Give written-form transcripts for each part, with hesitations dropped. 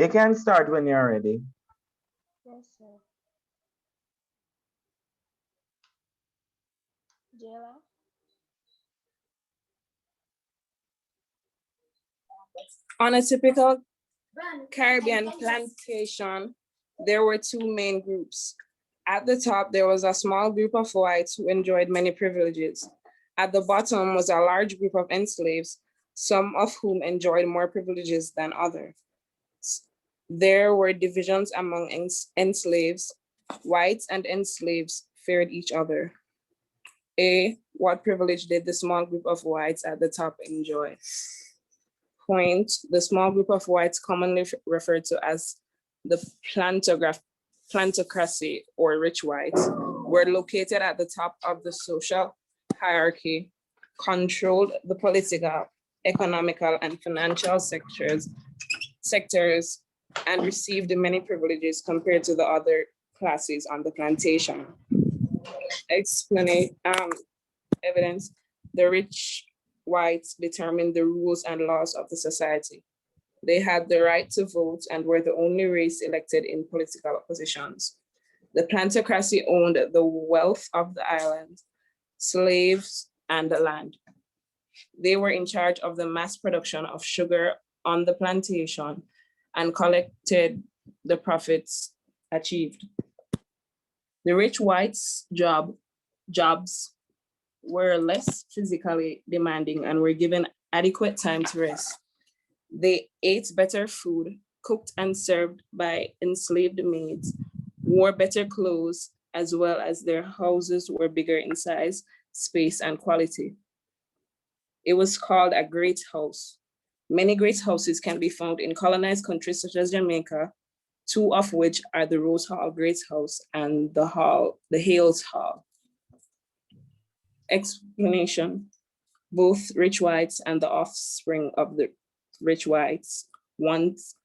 You can start when you're ready. Yes, sir. Jayla? On a typical Caribbean plantation, there were two main groups. At the top, there was a small group of whites who enjoyed many privileges. At the bottom was a large group of enslaves, some of whom enjoyed more privileges than others. There were divisions among enslaves. Whites and enslaves feared each other. A, what privilege did the small group of whites at the top enjoy? Point, the small group of whites commonly referred to as the plantocracy or rich whites were located at the top of the social hierarchy, controlled the political, economical, and financial sectors, and received many privileges compared to the other classes on the plantation. Evidence, the rich whites determined the rules and laws of the society. They had the right to vote and were the only race elected in political positions. The plantocracy owned the wealth of the island, slaves, and the land. They were in charge of the mass production of sugar on the plantation and collected the profits achieved. The rich whites' jobs were less physically demanding and were given adequate time to rest. They ate better food, cooked and served by enslaved maids, wore better clothes, as well as their houses were bigger in size, space, and quality. It was called a great house. Many great houses can be found in colonized countries such as Jamaica, two of which are the Rose Hall Great House and the Hales Hall. Explanation, both rich whites and the offspring of the rich whites, once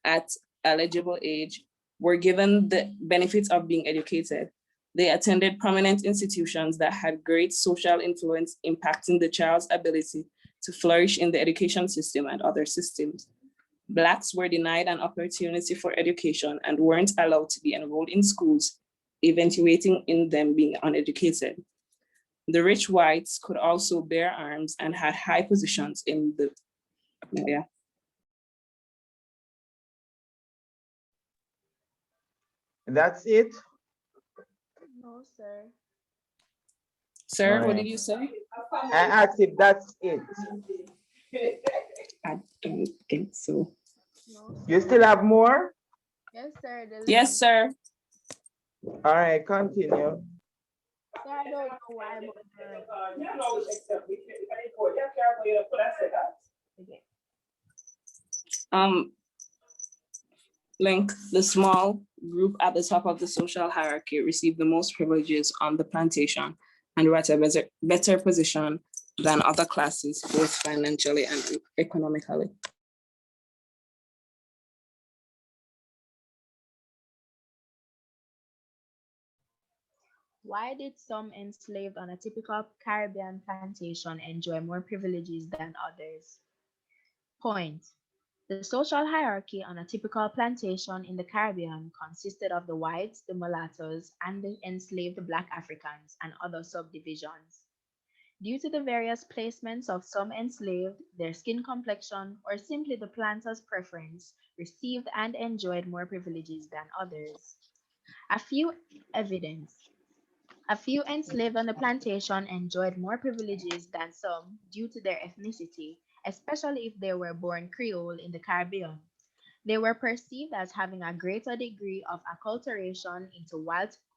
at eligible age, were given the benefits of being educated. They attended prominent institutions that had great social influence, impacting the child's ability to flourish in the education system and other systems. Blacks were denied an opportunity for education and weren't allowed to be enrolled in schools, eventuating in them being uneducated. The rich whites could also bear arms and had high positions in the media. That's it? No, sir. Sir, what Right. did you say? I asked if that's it. I don't think so. No, sir. You still have more? Yes, sir. Yes, sir. All right, continue. So I don't know why, but okay. Link, the small group at the top of the social hierarchy received the most privileges on the plantation and were at a better position than other classes, both financially and economically. Why did some enslaved on a typical Caribbean plantation enjoy more privileges than others? Point. The social hierarchy on a typical plantation in the Caribbean consisted of the whites, the mulattoes, and the enslaved Black Africans and other subdivisions. Due to the various placements of some enslaved, their skin complexion, or simply the planter's preference, received and enjoyed more privileges than others. A few evidence. A few enslaved on the plantation enjoyed more privileges than some due to their ethnicity, especially if they were born Creole in the Caribbean. They were perceived as having a greater degree of acculturation into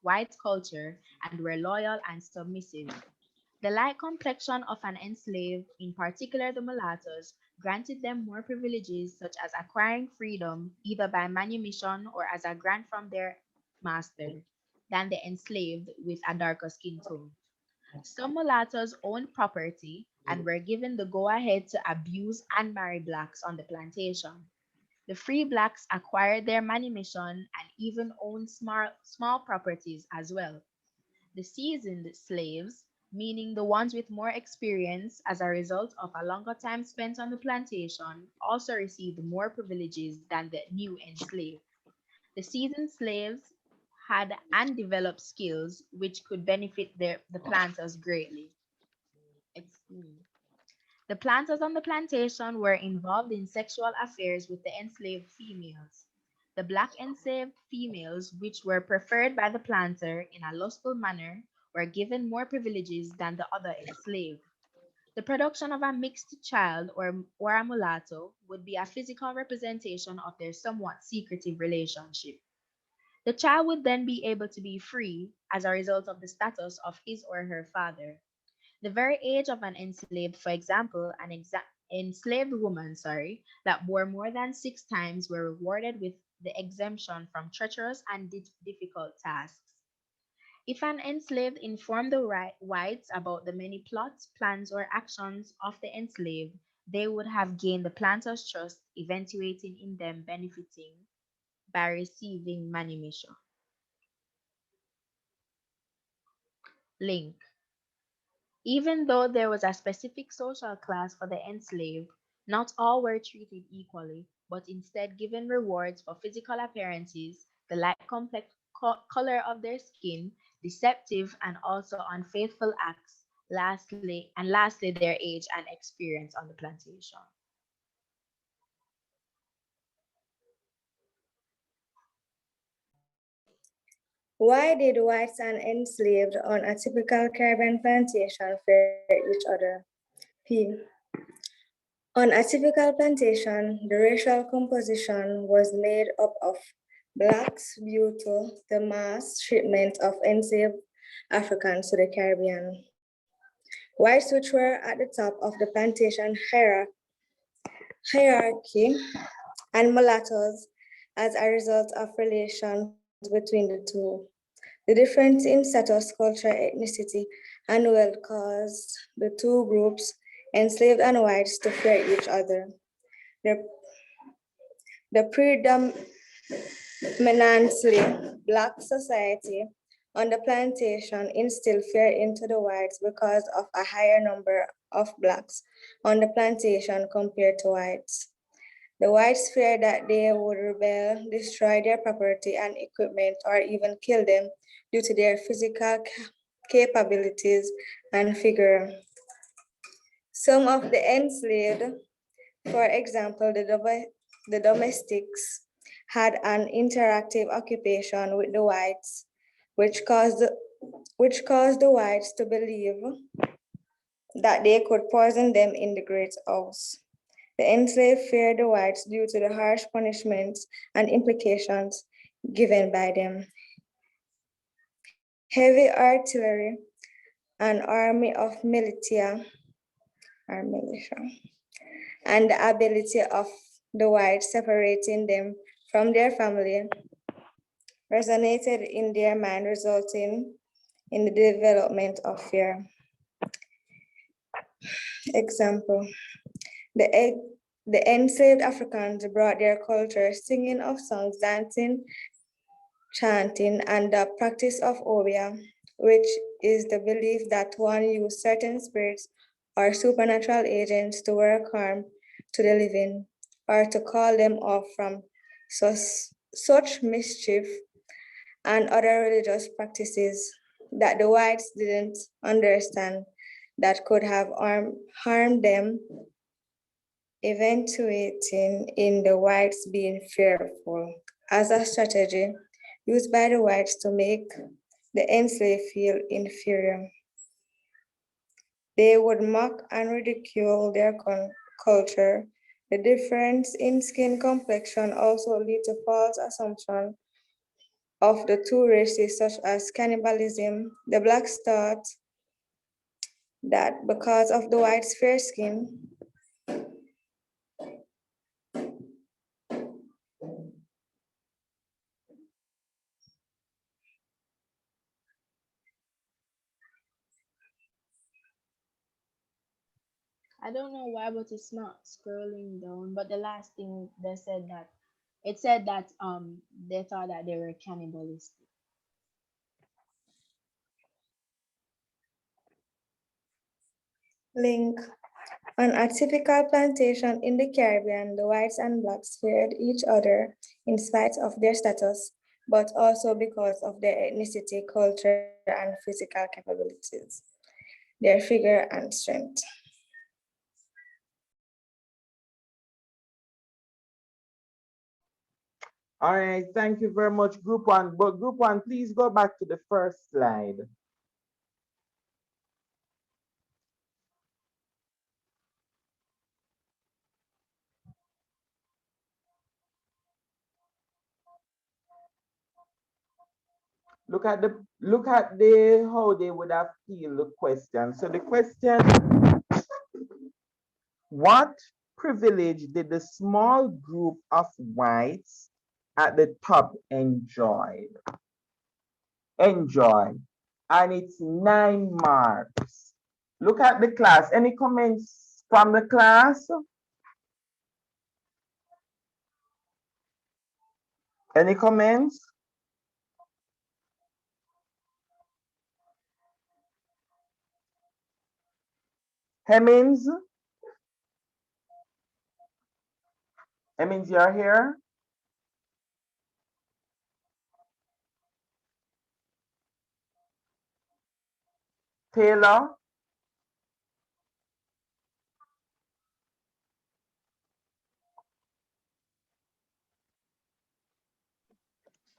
white culture and were loyal and submissive. The light complexion of an enslaved, in particular the mulattoes, granted them more privileges such as acquiring freedom either by manumission or as a grant from their master than the enslaved with a darker skin tone. Some mulattoes owned property and were given the go ahead to abuse and marry blacks on the plantation. The free blacks acquired their manumission and even owned small properties as well. The seasoned slaves meaning the ones with more experience as a result of a longer time spent on the plantation also received more privileges than the new enslaved. The seasoned slaves had undeveloped skills which could benefit the planters greatly. Explain. The planters on the plantation were involved in sexual affairs with the enslaved females. The black enslaved females, which were preferred by the planter in a lustful manner, were given more privileges than the other enslaved. The production of a mixed child or a mulatto would be a physical representation of their somewhat secretive relationship. The child would then be able to be free as a result of the status of his or her father. The very age of an enslaved, for example, enslaved woman, that bore more than 6 times were rewarded with the exemption from treacherous and difficult tasks. If an enslaved informed the whites about the many plots, plans, or actions of the enslaved, they would have gained the planter's trust, eventuating in them benefiting by receiving manumission. Link. Even though there was a specific social class for the enslaved, not all were treated equally, but instead given rewards for physical appearances, the light complex color of their skin, deceptive and also unfaithful acts, lastly their age and experience on the plantation. Why did whites and enslaved on a typical Caribbean plantation fear each other? P. On a typical plantation, the racial composition was made up of blacks due to the mass shipment of enslaved Africans to the Caribbean. Whites, which were at the top of the plantation hierarchy, and mulattoes as a result of relations between the two. The difference in status, culture, ethnicity, and wealth caused the two groups, enslaved and whites, to fear each other. The, the predominantly black society on the plantation instilled fear into the whites because of a higher number of blacks on the plantation compared to whites. The whites feared that they would rebel, destroy their property and equipment, or even kill them due to their physical capabilities and figure. Some of the enslaved, for example, the domestics, had an interactive occupation with the whites, which caused the whites to believe that they could poison them in the great house. The enslaved feared the whites due to the harsh punishments and implications given by them. Heavy artillery, an army of militia, and the ability of the whites separating them from their family resonated in their mind, resulting in the development of fear. Example, the, the enslaved Africans brought their culture, singing of songs, dancing, chanting, and the practice of obia, which is the belief that one used certain spirits or supernatural agents to work harm to the living or to call them off from such mischief and other religious practices that the whites didn't understand that could have harmed them, eventuating in the whites being fearful as a strategy used by the whites to make the enslaved feel inferior. They would mock and ridicule their culture. The difference in skin complexion also lead to false assumption of the two races, such as cannibalism. The blacks thought that because of the whites' fair skin, I don't know why, but it's not scrolling down. But the last thing they said that it said that they thought that they were cannibalistic. Link. On a typical plantation in the Caribbean, the whites and blacks feared each other in spite of their status, but also because of their ethnicity, culture, and physical capabilities, their figure and strength. All right, thank you very much, group one. But group one, please go back to the first slide. Look at the how they would have feel the question. So the question, what privilege did the small group of whites at the top enjoy? Enjoy. And it's 9 marks. Look at the class. Any comments from the class? Any comments? Hemmings? Hemmings, you're here? Taylor?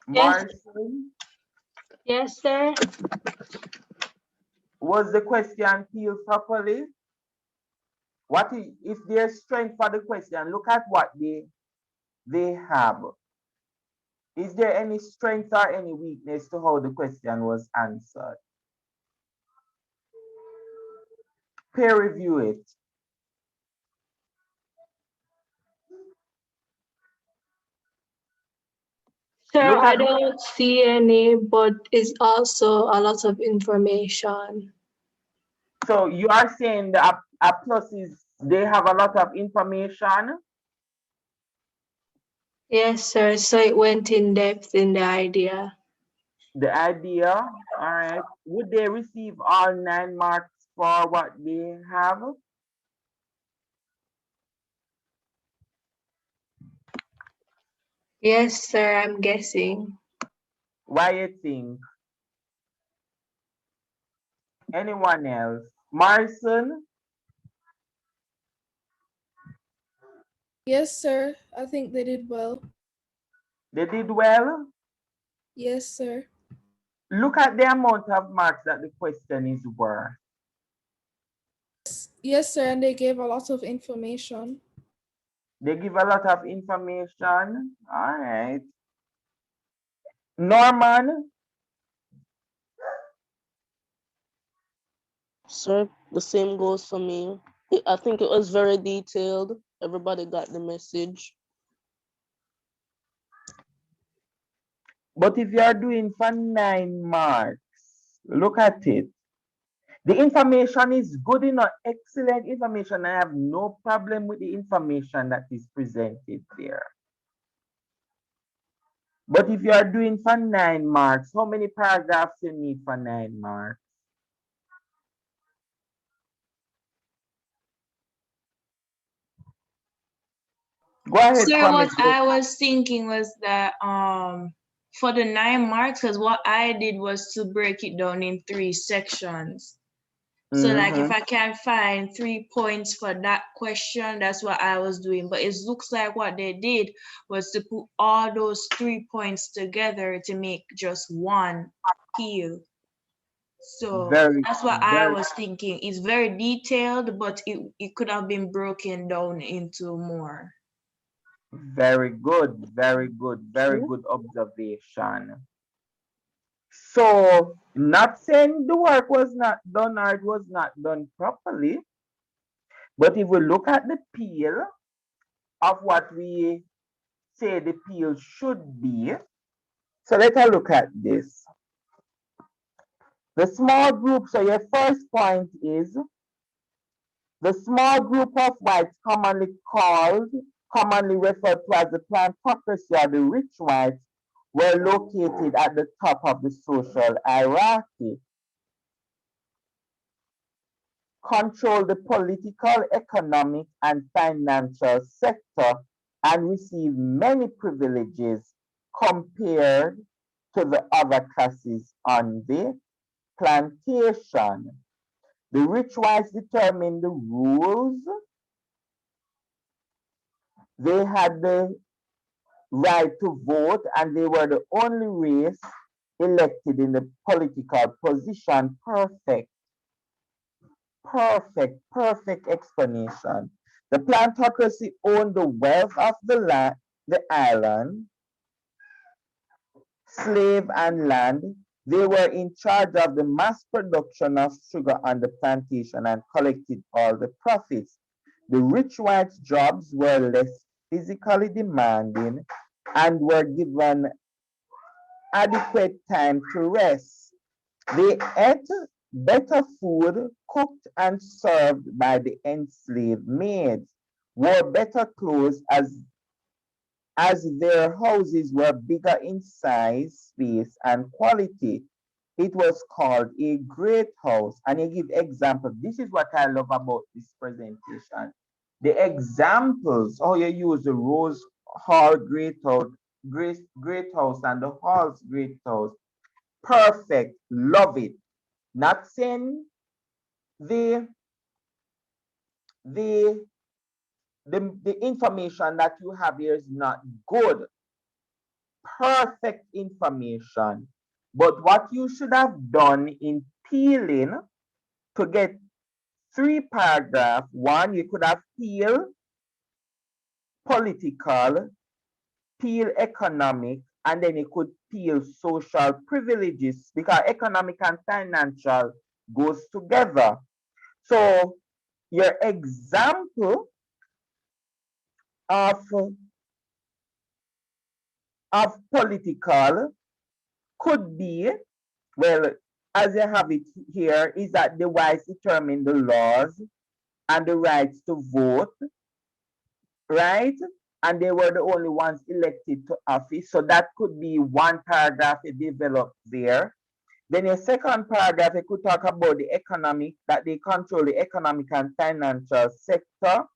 Yes. Marcin? Yes, sir. Was the question peeled properly? What is their strength for the question? Look at what they have. Is there any strength or any weakness to how the question was answered? Peer review it. Sir, Look I at don't see any, but it's also a lot of information. so you are saying the a plus is they have a lot of information. Yes, sir. So it went in depth in the idea. The idea, all right. Would they receive all 9 marks for what they have? Yes, sir. I'm guessing. Why you think? Anyone else? Marcin? Yes, sir. I think they did well. They did well? Yes, sir. Look at the amount of marks that the question is worth. Yes, sir. And they gave a lot of information. They give a lot of information. All right. Norman? Sir, the same goes for me. I think it was very detailed. Everybody got the message. But if you are doing for 9 marks, look at it. The information is good enough, excellent information. I have no problem with the information that is presented there. But if you are doing for 9 marks, how many paragraphs you need for 9 marks? Go ahead, Sir, Kwame. what I was thinking was that for the 9 marks, because what I did was to break it down in 3 sections. So like if I can find 3 points for that question, that's what I was doing. But it looks like what they did was to put all those 3 points together to make just one peel. So that's what I was thinking. It's very detailed, but it could have been broken down into more. Very good, very good, very good observation. So, not saying the work was not done or it was not done properly, but if we look at the peel of what we say the peel should be, so let us look at this. The small group, so your first point is the small group of whites commonly referred to as the plantocracy or the rich whites were located at the top of the social hierarchy. control the political, economic, and financial sector and receive many privileges compared to the other classes on the plantation. The rich whites determined the rules. They had the right to vote, and they were the only race elected in the political position. Perfect explanation. The plantocracy owned the wealth of the land, the island, slave and land. They were in charge of the mass production of sugar on the plantation and collected all the profits. The rich whites' jobs were less physically demanding and were given adequate time to rest. They ate better food cooked and served by the enslaved maids, wore better clothes as their houses were bigger in size, space, and quality. It was called a great house. And he give examples. This is what I love about this presentation. The examples, how you use the Rose Hall Great House, great House and the Hall's Great House. Perfect. Love it. Not saying the the the information that you have here is not good. Perfect information. But what you should have done in peeling to get 3 paragraphs, one, you could have peeled political, peel economic, and then you could peel social privileges because economic and financial goes together. So your example of, of political could be, well, as you have it here, is that the whites determine the laws and the rights to vote, right? And they were the only ones elected to office. So that could be 1 paragraph it developed there. Then a second paragraph, it could talk about the economic, that they control the economic and financial sector.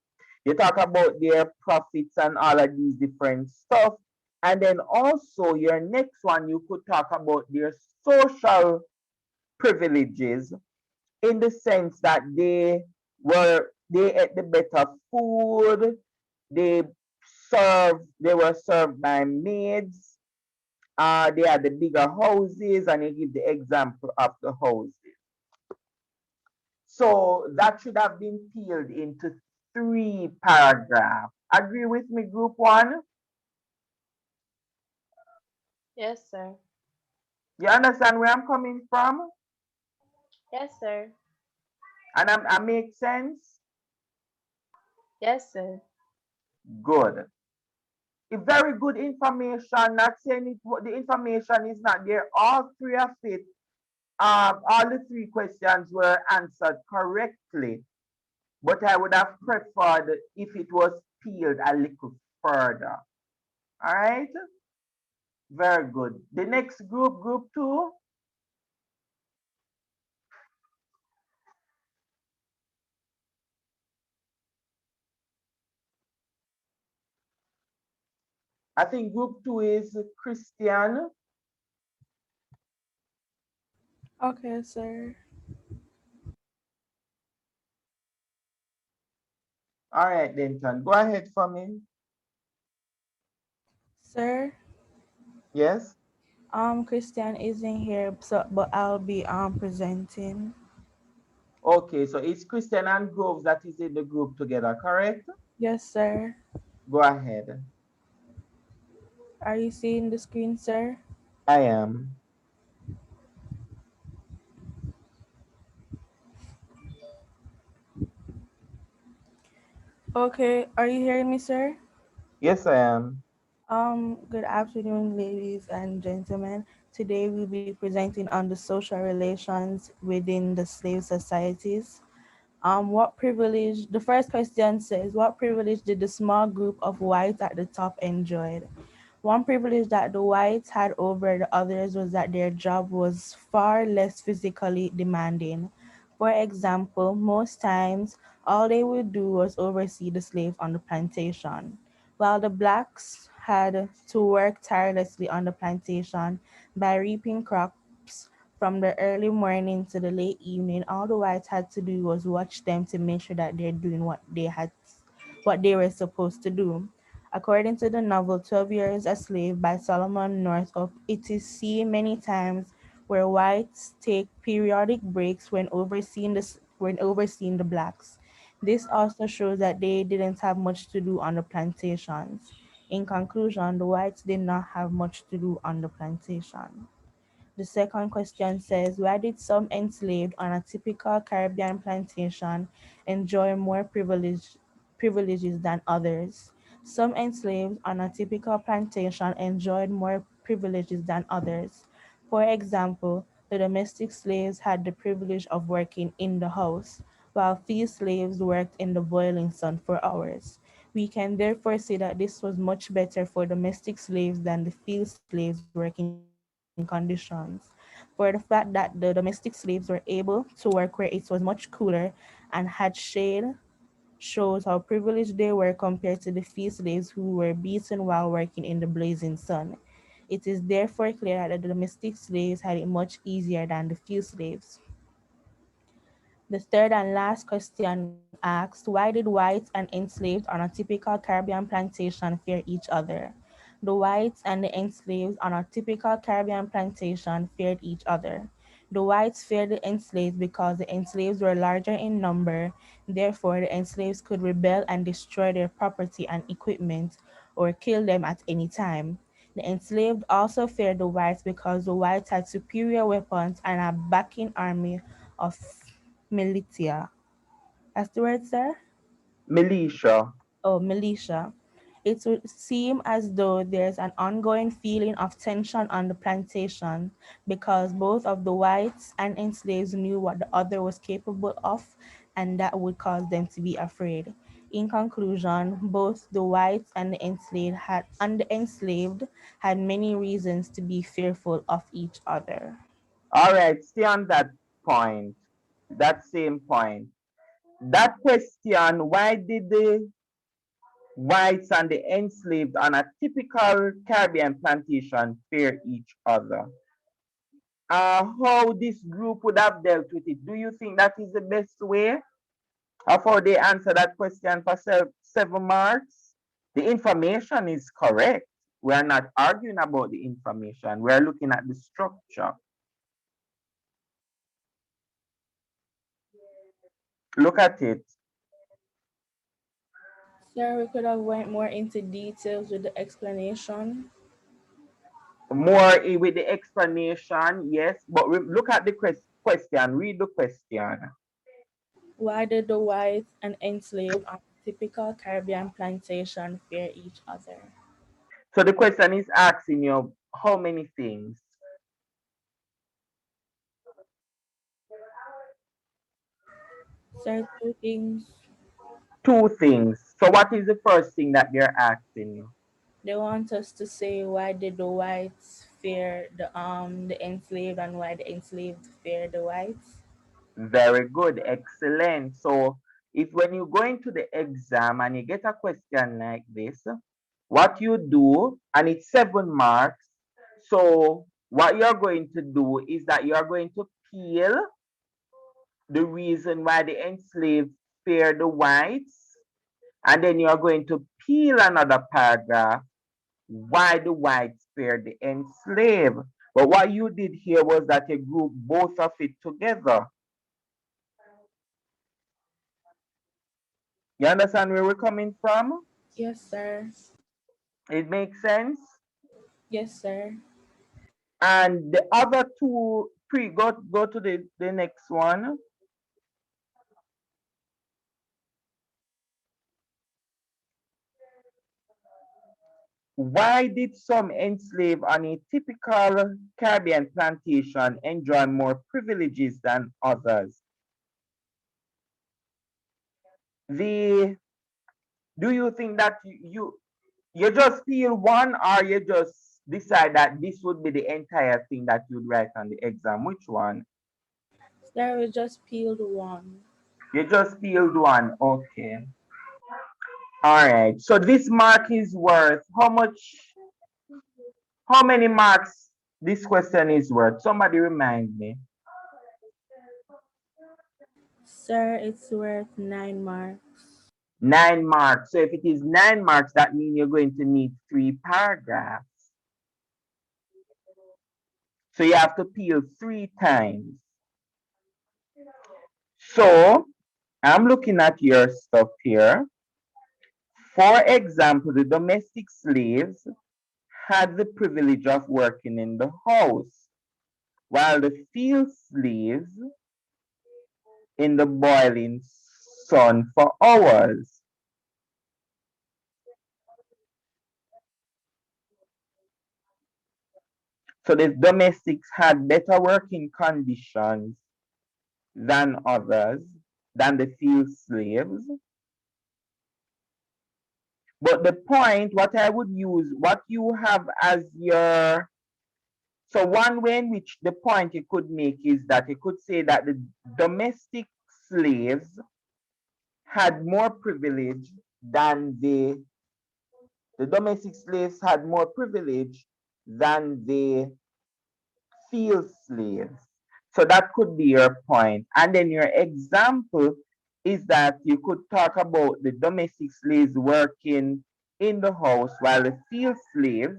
You talk about their profits and all of these different stuff. And then also your next one, you could talk about their social privileges in the sense that they ate the better food, they they were served by maids, they had the bigger houses, and you give the example of the houses. So that should have been peeled into 3 paragraphs. Agree with me, group one? Yes, sir. You understand where I'm coming from? Yes, sir. And I make sense? Yes, sir. Good. A very good information, not saying the information is not there. All three of it, all the 3 questions were answered correctly. But I would have preferred if it was peeled a little further. All right? Very good. The next group, group two. I think group two is Christian. Okay, sir. All right, Denton. Go ahead for me. Sir, Yes? Christian isn't here, so but I'll be presenting. Okay, so it's Christian and Groves that is in the group together, correct? Yes, sir. Go ahead. Are you seeing the screen, sir? I am. Okay, are you hearing me, sir? Yes, I am. Good afternoon, ladies and gentlemen. Today we'll be presenting on the social relations within the slave societies. The first question says, what privilege did the small group of whites at the top enjoy? One privilege that the whites had over the others was that their job was far less physically demanding. For example, most times all they would do was oversee the slaves on the plantation, while the blacks had to work tirelessly on the plantation by reaping crops from the early morning to the late evening. All the whites had to do was watch them to make sure that they're doing what they were supposed to do. According to the novel 12 Years a Slave by Solomon Northup, it is seen many times where whites take periodic breaks when overseeing the blacks. This also shows that they didn't have much to do on the plantations. In conclusion, the whites did not have much to do on the plantation. The second question says, why did some enslaved on a typical Caribbean plantation enjoy more privileges than others? Some enslaved on a typical plantation enjoyed more privileges than others. For example, the domestic slaves had the privilege of working in the house, while field slaves worked in the boiling sun for hours. We can therefore say that this was much better for domestic slaves than the field slaves working conditions. For the fact that the domestic slaves were able to work where it was much cooler and had shade shows how privileged they were compared to the field slaves who were beaten while working in the blazing sun. It is therefore clear that the domestic slaves had it much easier than the field slaves. The third and last question asks, why did whites and enslaved on a typical Caribbean plantation fear each other? The whites and the enslaved on a typical Caribbean plantation feared each other. The whites feared the enslaved because the enslaved were larger in number, therefore the enslaved could rebel and destroy their property and equipment or kill them at any time. The enslaved also feared the whites because the whites had superior weapons and a backing army of militia. That's the word, sir? Militia. Oh, militia. It would seem as though there's an ongoing feeling of tension on the plantation because both of the whites and enslaved knew what the other was capable of, and that would cause them to be afraid. In conclusion, both the whites and the enslaved had many reasons to be fearful of each other. All right, stay on that point, that same point. That question, why did the whites and the enslaved on a typical Caribbean plantation fear each other? How this group would have dealt with it? Do you think that is the best way of how they answer that question for 7 marks? The information is correct. We are not arguing about the information. We are looking at the structure. Look at it. Sir, we could have went more into details with the explanation. More with the explanation, yes, but look at the question. Read the question. Why did the whites and enslaved on a typical Caribbean plantation fear each other? So the question is asking you how many things? Sir, two things. Two things. So what is the first thing that they're asking you? They want us to say why did the whites fear the enslaved and why the enslaved fear the whites. Very good, excellent. So if when you go into the exam and you get a question like this, what you do, and it's 7 marks, so what you're going to do is that you're going to peel the reason why the enslaved fear the whites, and then you're going to peel another paragraph why the whites fear the enslaved. But what you did here was that you grouped both of it together. You understand where we're coming from? Yes, sir. It makes sense. Yes, sir. And the other two, go to the next one. Why did some enslaved on a typical Caribbean plantation enjoy more privileges than others? The Do you think that you just feel one, or you just decide that this would be the entire thing that you'd write on the exam? Which one? There we just peeled one. You just peeled one. Okay. All right. So this mark is worth how much? How many marks this question is worth? Somebody remind me. Sir, it's worth 9 marks. 9 marks. So if it is 9 marks, that means you're going to need 3 paragraphs. So you have to peel 3 times. So I'm looking at your stuff here. For example, the domestic slaves had the privilege of working in the house, while the field slaves in the boiling sun for hours. So the domestics had better working conditions than others, than the field slaves. But the point, what I would use, what you have as your, so one way in which the point you could make is that you could say that the domestic slaves had more privilege than the domestic slaves had more privilege than the field slaves. So that could be your point. And then your example is that you could talk about the domestic slaves working in the house while the field slaves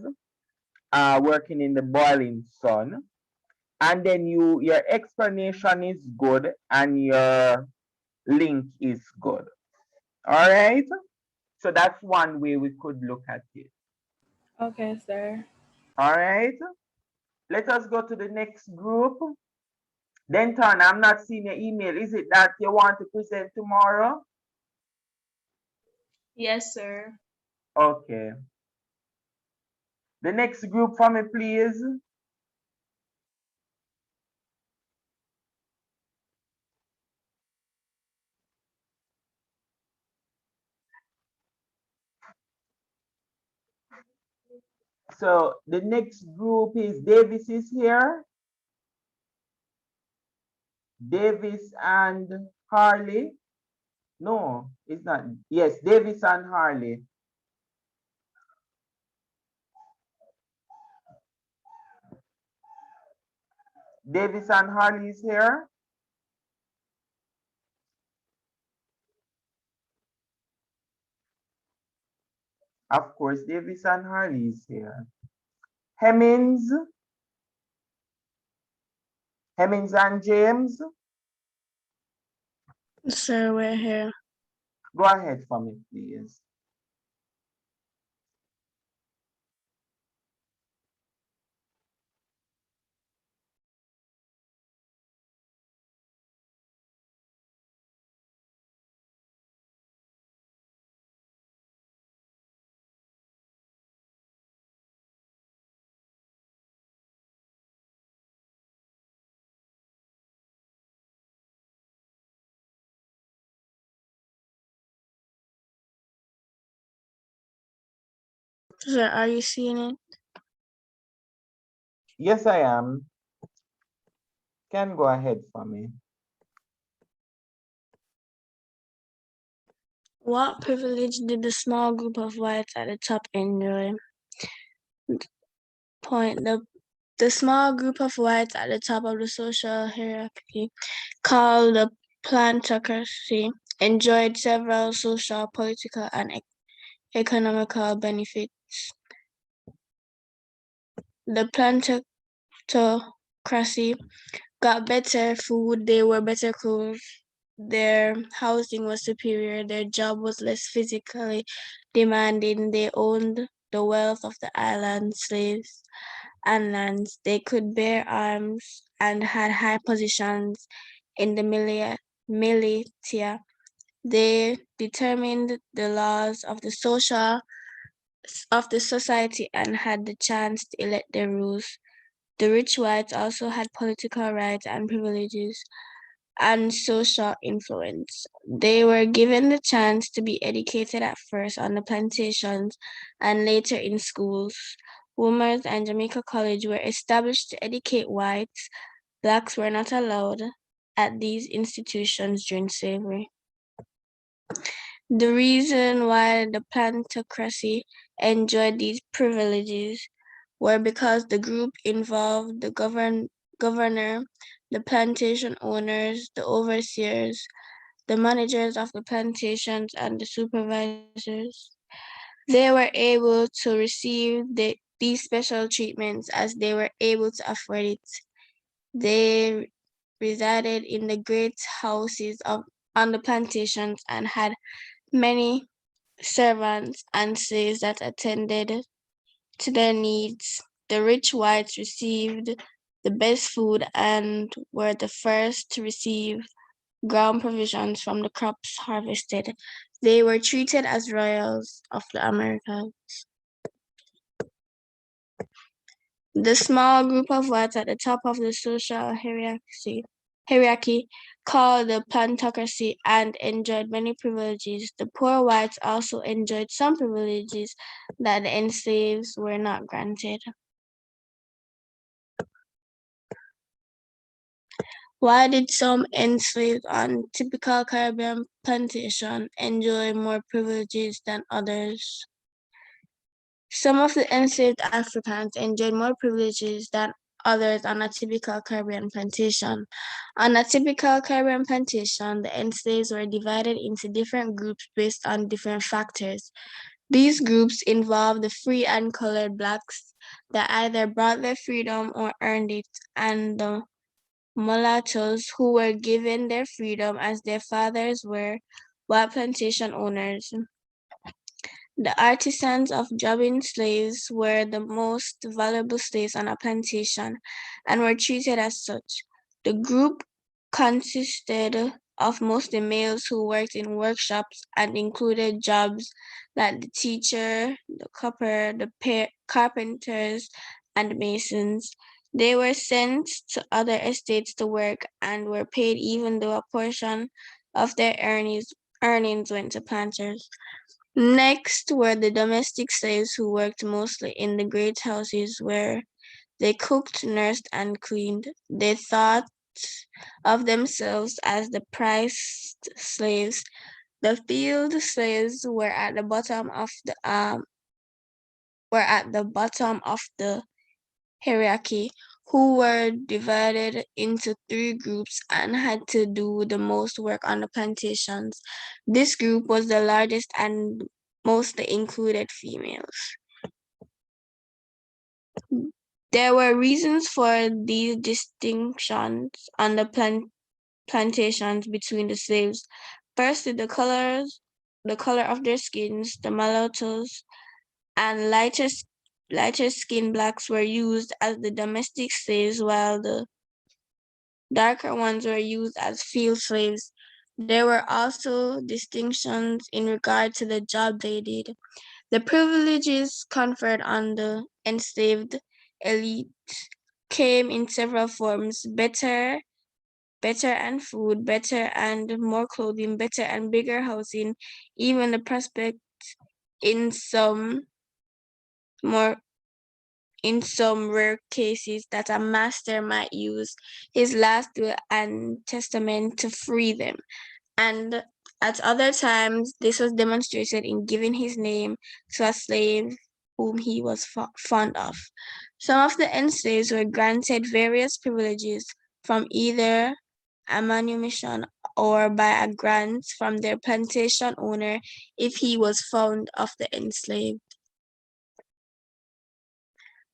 are working in the boiling sun. And then your explanation is good and your link is good. All right. So that's one way we could look at it. Okay, sir. All right. Let us go to the next group. Denton, I'm not seeing your email. Is it that you want to present tomorrow? Yes, sir. Okay. The next group for me, please. So the next group is Davis is here. Davis and Harley. No, it's not. Yes, Davis and Harley. Davis and Harley is here. Of course, Davis and Harley is here. Hemmings. Hemmings and James. Sir, we're here. Go ahead for me, please. Sir, are you seeing it? Yes, I am. Can go ahead for me. What privilege did the small group of whites at the top enjoy? Point. The small group of whites at the top of the social hierarchy, called the plantocracy, enjoyed several social, political, and economical benefits. The plantocracy got better food, they were better clothes, their housing was superior, their job was less physically demanding, they owned the wealth of the island slaves and lands, they could bear arms and had high positions in the militia. They determined the laws of the society and had the chance to elect their rules. The rich whites also had political rights and privileges and social influence. They were given the chance to be educated at first on the plantations and later in schools. Women's and Jamaica College were established to educate whites. Blacks were not allowed, at these institutions during slavery. The reason why the plantocracy enjoyed these privileges were because the group involved the governor, the plantation owners, the overseers, the managers of the plantations, and the supervisors. They were able to receive these special treatments as they were able to afford it. They resided in the great houses on the plantations and had many servants and slaves that attended to their needs. The rich whites received the best food and were the first to receive ground provisions from the crops harvested. They were treated as royals of the Americas. The small group of whites at the top of the social hierarchy called the plantocracy and enjoyed many privileges. The poor whites also enjoyed some privileges that the enslaves were not granted. Why did some enslaved on typical Caribbean plantation enjoy more privileges than others? Some of the enslaved Africans enjoyed more privileges than others on a typical Caribbean plantation. On a typical Caribbean plantation, the enslaved were divided into different groups based on different factors. These groups involved the free and colored blacks that either brought their freedom or earned it, and the mulattoes who were given their freedom as their fathers were white plantation owners. The artisans of Drubbing slaves were the most valuable slaves on a plantation and were treated as such. The group consisted of mostly males who worked in workshops and included jobs like the teacher, the copper, the carpenters, and masons. They were sent to other estates to work and were paid even though a portion of their earnings went to planters. Next were the domestic slaves who worked mostly in the great houses where they cooked, nursed, and cleaned. They thought of themselves as the prized slaves. The field slaves were at the bottom of the hierarchy, who were divided into three groups and had to do the most work on the plantations. This group was the largest and mostly included females. There were reasons for these distinctions on the plantations between the slaves. Firstly, the color of their skins, the mulattoes and lighter skinned blacks were used as the domestic slaves, while the darker ones were used as field slaves. There were also distinctions in regard to the job they did. The privileges conferred on the enslaved elite came in several forms: better and food, better and more clothing, better and bigger housing, even the prospect in some rare cases that a master might use his last will and testament to free them. And at other times, this was demonstrated in giving his name to a slave whom he was fond of. Some of the enslaved were granted various privileges from either a manumission or by a grant from their plantation owner if he was fond of the enslaved.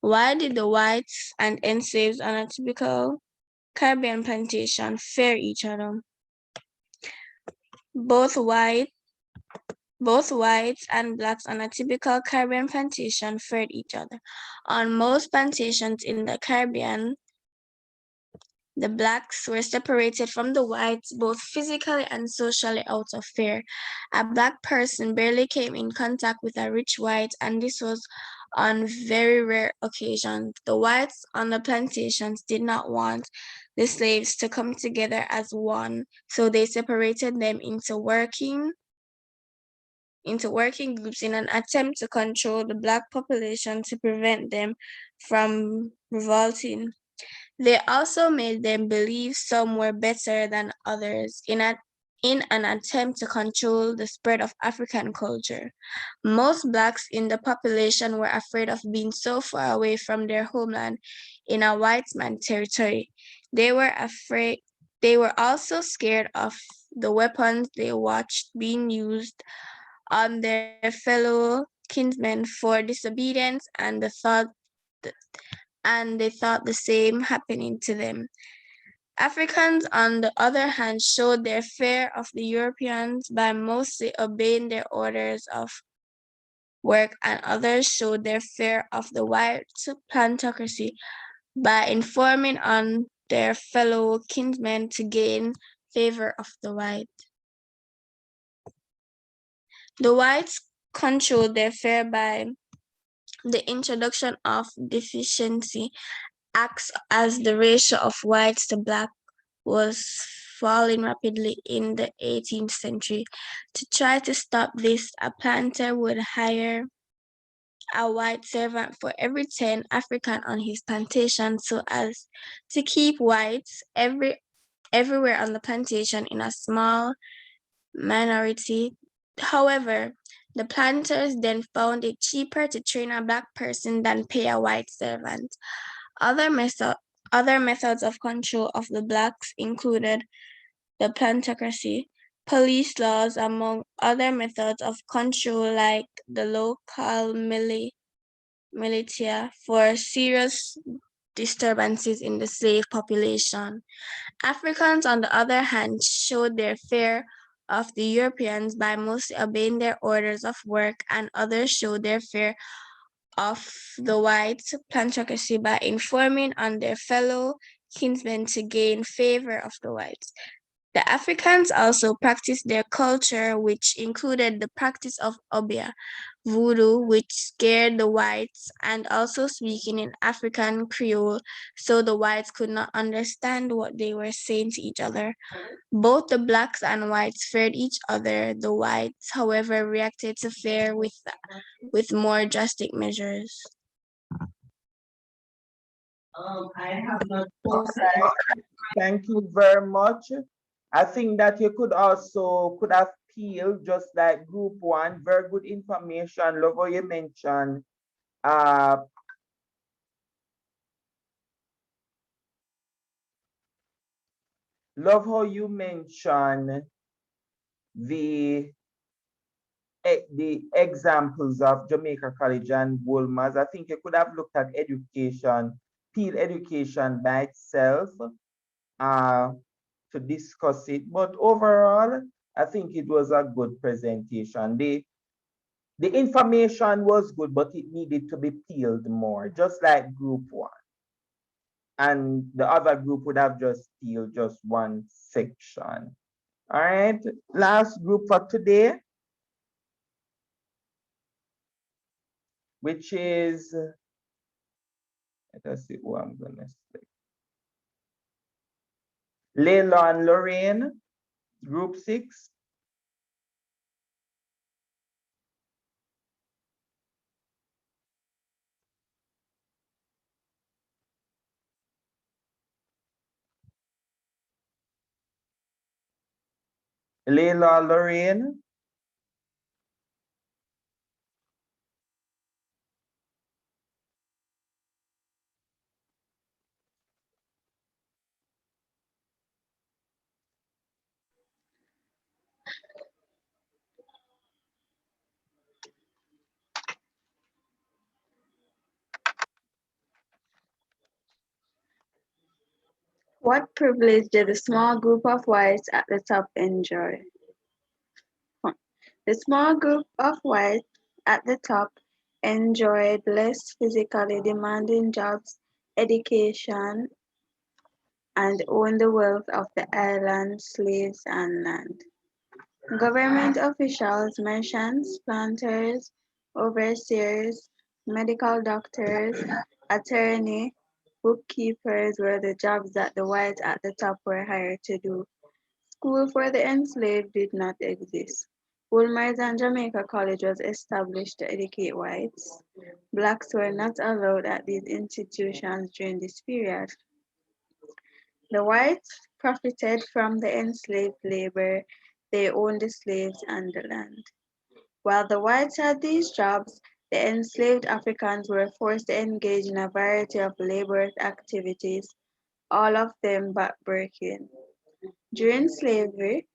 Why did the whites and enslaved on a typical Caribbean plantation fare each other? Both whites and blacks on a typical Caribbean plantation fared each other. On most plantations in the Caribbean, the blacks were separated from the whites both physically and socially out of fear. A black person barely came in contact with a rich white, and this was on very rare occasions. The whites on the plantations did not want the slaves to come together as one, so they separated them into working groups in an attempt to control the black population to prevent them from revolting. They also made them believe some were better than others in an attempt to control the spread of African culture. Most Blacks in the population were afraid of being so far away from their homeland in a white man's territory. They were also scared of the weapons they watched being used on their fellow kinsmen for disobedience, and they thought the same happening to them. Africans, on the other hand, showed their fear of the Europeans by mostly obeying their orders of work, and others showed their fear of the white plantocracy by informing on their fellow kinsmen to gain favor of the white. The whites controlled their fear by the introduction of deficiency acts as the ratio of whites to black was falling rapidly in the 18th century. To try to stop this, a planter would hire a white servant for every 10 African on his plantation so as to keep whites everywhere on the plantation in a small minority. However, the planters then found it cheaper to train a black person than pay a white servant. Other, other methods of control of the blacks included the plantocracy, police laws, among other methods of control like the local militia for serious disturbances in the slave population. Africans, on the other hand, showed their fear of the Europeans by mostly obeying their orders of work, and others showed their fear of the white plantocracy by informing on their fellow kinsmen to gain favor of the whites. The Africans also practiced their culture, which included the practice of obia, voodoo, which scared the whites, and also speaking in African Creole, so the whites could not understand what they were saying to each other. Both the blacks and whites feared each other. The whites, however, reacted to fear with more drastic measures. Alright, thank you very much. I think that you could have peeled just like group one. Very good information. Love how you mentioned uh love how you mentioned the the examples of Jamaica College and Wolmer's. I think you could have looked at education, peel education by itself, uh, to discuss it. But overall, I think it was a good presentation. The information was good, but it needed to be peeled more, just like group one. And the other group would have just peeled just one section. All right, last group for today, which is, let us see who I'm gonna say. Layla and Lorraine, group 6. Layla, Lorraine. What privilege did a small group of whites at the top enjoy? The small group of whites at the top enjoyed less physically demanding jobs, education, and owned the wealth of the island, slaves, and land. Government officials, merchants, planters, overseers, medical doctors, attorney, bookkeepers were the jobs that the whites at the top were hired to do. School for the enslaved did not exist. Wolmer's and Jamaica College was established to educate whites. Blacks were not allowed at these institutions during this period. The whites profited from the enslaved labor, they owned the slaves and the land. While the whites had these jobs, the enslaved Africans were forced to engage in a variety of labor activities, all of them backbreaking. During slavery,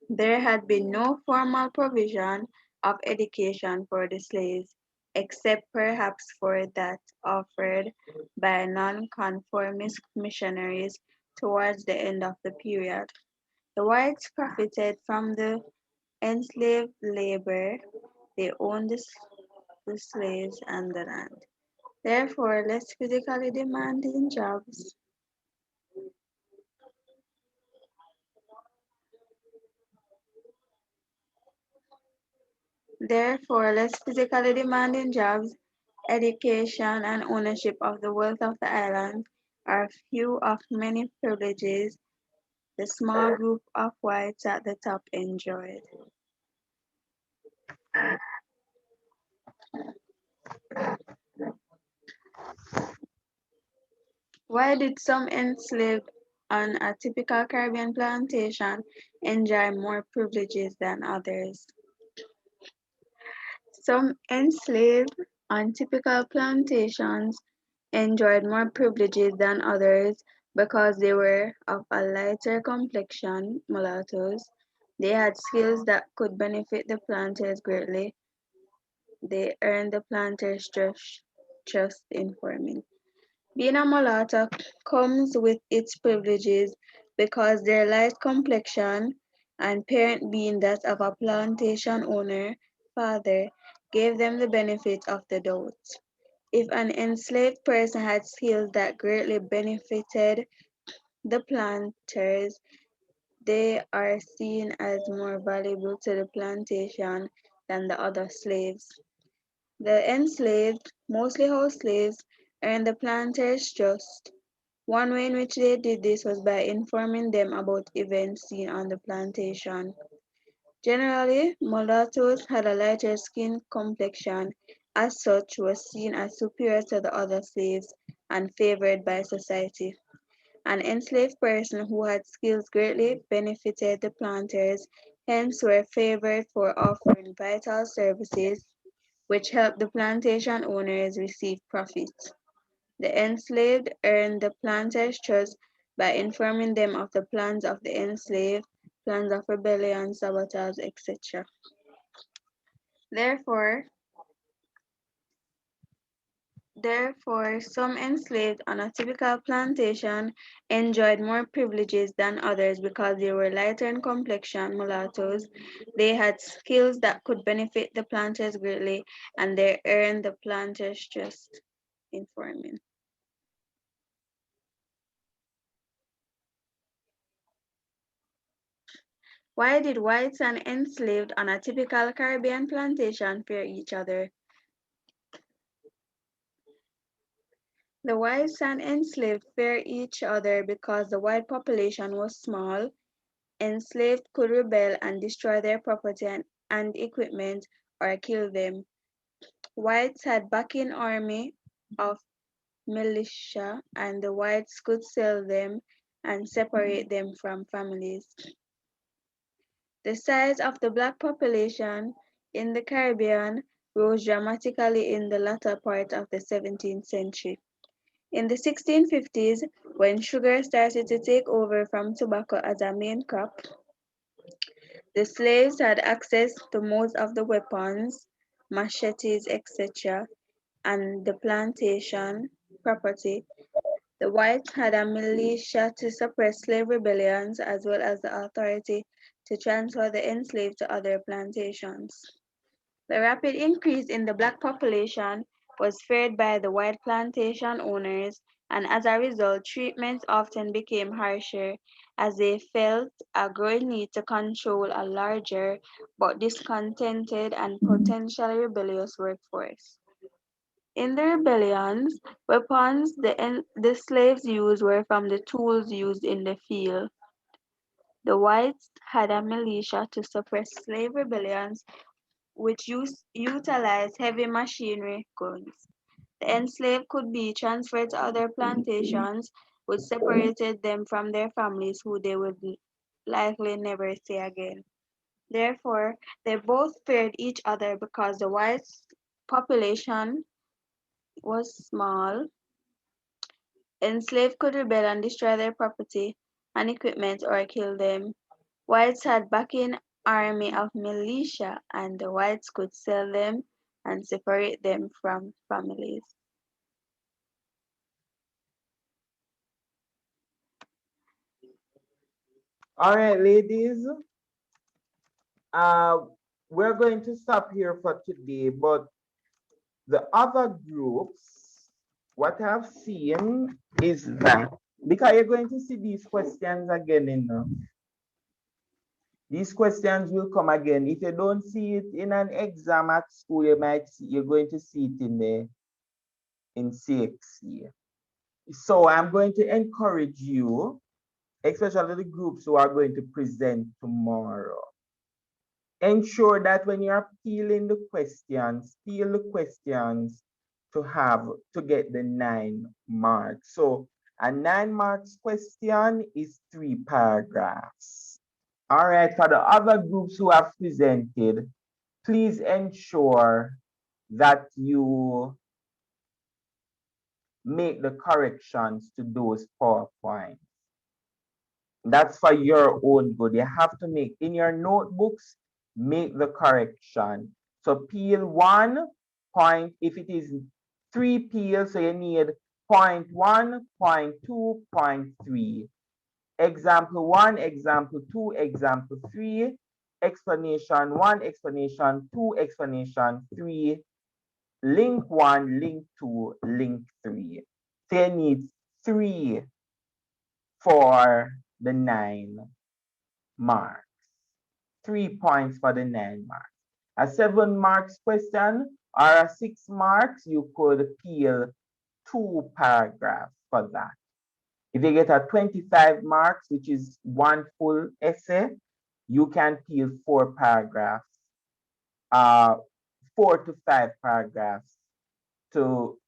there had been no formal provision of education for the slaves, except perhaps for that offered by nonconformist missionaries towards the end of the period. The whites profited from the enslaved labor, they owned the slaves and the land. Therefore, less physically demanding jobs. Therefore, less physically demanding jobs, education, and ownership of the wealth of the island are few of many privileges the small group of whites at the top enjoyed. Why did some enslaved on a typical Caribbean plantation enjoy more privileges than others? Some enslaved on typical plantations enjoyed more privileges than others because they were of a lighter complexion, mulattoes. They had skills that could benefit the planters greatly. They earned the planters' trust in farming. Being a mulatto comes with its privileges because their light complexion and parent being that of a plantation owner, father, gave them the benefit of the doubt. If an enslaved person had skills that greatly benefited the planters, they are seen as more valuable to the plantation than the other slaves. The enslaved, mostly house slaves, earned the planters' trust. One way in which they did this was by informing them about events seen on the plantation. Generally, mulattoes had a lighter skin complexion, as such was seen as superior to the other slaves and favored by society. An enslaved person who had skills greatly benefited the planters, hence were favored for offering vital services which helped the plantation owners receive profits. The enslaved earned the planters' trust by informing them of the plans of the enslaved, plans of rebellion, sabotage, etc. Therefore, Therefore, some enslaved on a typical plantation enjoyed more privileges than others because they were lighter in complexion, mulattoes. They had skills that could benefit the planters greatly, and they earned the planters' trust in farming. Why did whites and enslaved on a typical Caribbean plantation fear each other? The whites and enslaved fear each other because the white population was small. Enslaved could rebel and destroy their property and equipment or kill them. Whites had backing army of militia and the whites could sell them and separate them from families. The size of the black population in the Caribbean rose dramatically in the latter part of the 17th century. In the 1650s, when sugar started to take over from tobacco as a main crop, the slaves had access to most of the weapons, machetes, etc., and the plantation property. The whites had a militia to suppress slave rebellions as well as the authority to transfer the enslaved to other plantations. The rapid increase in the black population was feared by the white plantation owners, and as a result, treatments often became harsher as they felt a growing need to control a larger but discontented and potentially rebellious workforce. In the rebellions, weapons the slaves used were from the tools used in the field. The whites had a militia to suppress slave rebellions which utilized heavy machinery guns. The enslaved could be transferred to other plantations which separated them from their families who they would likely never see again. Therefore, they both feared each other because the white population was small. Enslaved could rebel and destroy their property and equipment or kill them. Whites had backing army of militia, and the whites could sell them and separate them from families. All right, ladies. Uh, we're going to stop here for today, but the other groups, what I've seen is that because you're going to see these questions again these questions will come again. If you don't see it in an exam at school, you're going to see it in CXC. So I'm going to encourage you, especially the groups who are going to present tomorrow. Ensure that when you're peeling the questions, peel the questions to get the 9 marks. So a 9 marks question is 3 paragraphs. All right, for the other groups who have presented, please ensure that you make the corrections to those PowerPoints. That's for your own good. You have to make in your notebooks, make the correction. So peel 1 point, if it is 3 peels, so you need point 1, point 2, point 3. Example 1, example 2, example 3, explanation 1, explanation 2, explanation 3, link 1, link 2, link 3. So you need 3 for the 9 marks. 3 points for the 9 marks. A 7 marks question or a 6 marks, you could peel 2 paragraphs for that. If you get a 25 marks, which is 1 full essay, you can peel 4 paragraphs, 4 to 5 paragraphs to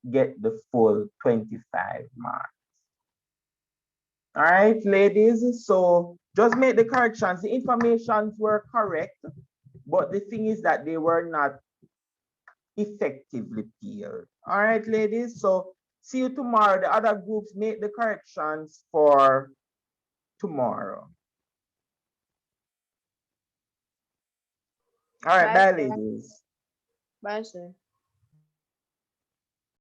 get the full 25 marks. All right, ladies, so just make the corrections. The informations were correct, but the thing is that they were not effectively peeled. All right, ladies, so see you tomorrow. The other groups make the corrections for tomorrow. All right, Bye, bye, sir. ladies. Bye, sir.